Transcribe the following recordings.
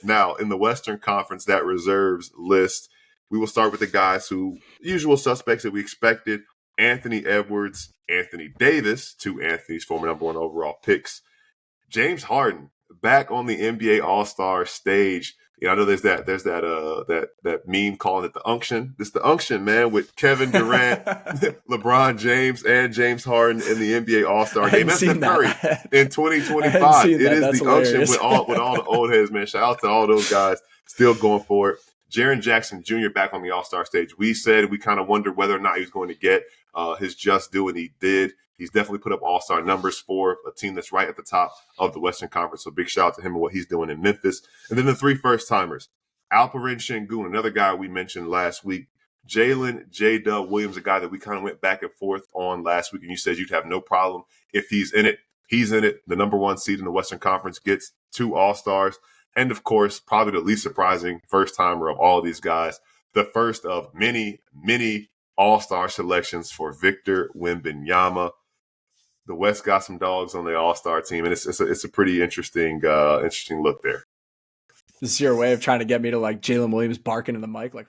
Now, in the Western Conference, that reserves list, we will start with the guys who, usual suspects that we expected: Anthony Edwards, Anthony Davis, two Anthony's former number 1 overall picks, James Harden back on the NBA All-Star stage. I know there's that meme calling it the unction. This the unction, man, with Kevin Durant, LeBron James, and James Harden in the NBA All-Star game. That's Steph Curry in 2025. It is That's the hilarious. unction with all the old heads, man. Shout out to all those guys still going for it. Jaren Jackson Jr. back on the All-Star stage. We said we kind of wondered whether or not he was going to get his just due, and he did. He's definitely put up all-star numbers for a team that's right at the top of the Western Conference. So big shout out to him and what he's doing in Memphis. And then the 3 first-timers. Alperen Sengun, another guy we mentioned last week. Jalen J-Dub Williams, a guy that we kind of went back and forth on last week, and you said you'd have no problem if he's in it. He's in it. The number 1 seed in the Western Conference gets 2 all-stars. And, of course, probably the least surprising first-timer of all of these guys, the first of many, many all-star selections for Victor Wembanyama. The West got some dogs on the All-Star team, and it's a pretty interesting look there. This is your way of trying to get me to like Jalen Williams barking in the mic, like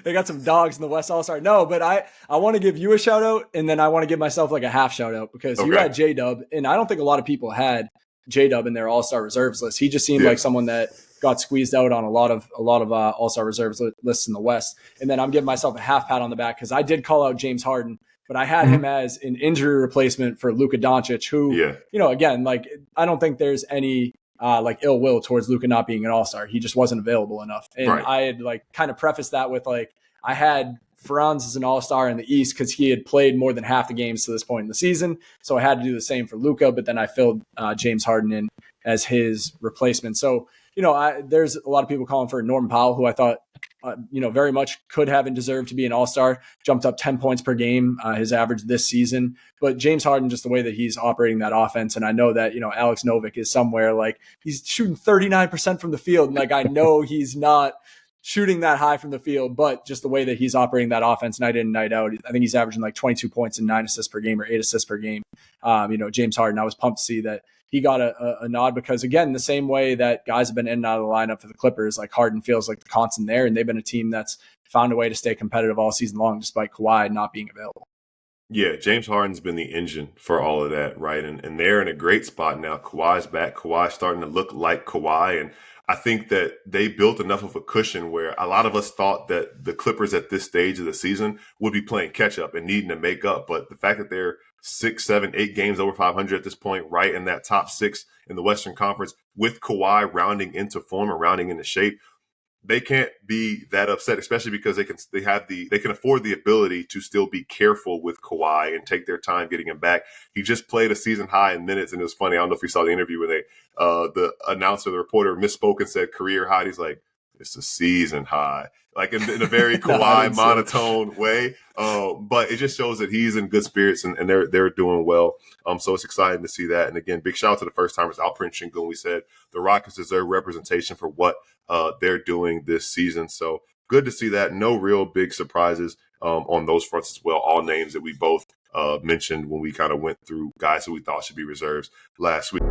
they got some dogs in the West All-Star. No, but I want to give you a shout out, and then I want to give myself like a half shout out because you had J-Dub, and I don't think a lot of people had J-Dub in their All-Star reserves list. He just seemed like someone that got squeezed out on a lot of All-Star reserves lists in the West. And then I'm giving myself a half pat on the back because I did call out James Harden, but I had him as an injury replacement for Luka Doncic, who, again, like I don't think there's any like ill will towards Luka not being an All-Star. He just wasn't available enough. And I had like kind of prefaced that with like I had Franz as an All-Star in the East because he had played more than half the games to this point in the season. So I had to do the same for Luka, but then I filled James Harden in as his replacement. So, there's a lot of people calling for Norman Powell, who I thought, very much could have and deserved to be an All-Star, jumped up 10 points per game, his average this season. But James Harden, just the way that he's operating that offense. And I know that, Alex Novick is somewhere like he's shooting 39% from the field. And like, I know he's not shooting that high from the field, but just the way that he's operating that offense night in and night out, I think he's averaging like 22 points and 9 assists per game or 8 assists per game. James Harden, I was pumped to see that he got a nod because, again, the same way that guys have been in and out of the lineup for the Clippers, like Harden feels like the constant there, and they've been a team that's found a way to stay competitive all season long despite Kawhi not being available. Yeah, James Harden's been the engine for all of that, right? And they're in a great spot now. Kawhi's back. Kawhi's starting to look like Kawhi, and I think that they built enough of a cushion where a lot of us thought that the Clippers at this stage of the season would be playing catch up and needing to make up. But the fact that they're 6, 7, 8 games over 500 at this point, right in that top 6 in the Western Conference, with Kawhi rounding into form and rounding into shape, they can't be that upset, especially because they can afford the ability to still be careful with Kawhi and take their time getting him back. He just played a season high in minutes, and it was funny. I don't know if you saw the interview where the announcer, the reporter, misspoke and said career high. He's like, it's a season high, like in a very Kawhi monotone way. But it just shows that he's in good spirits and they're doing well. So it's exciting to see that. And again, big shout out to the first timers, Alperen Sengun. We said the Rockets deserve representation for what they're doing this season. So good to see that. No real big surprises on those fronts as well. All names that we both mentioned when we kind of went through guys who we thought should be reserves last week.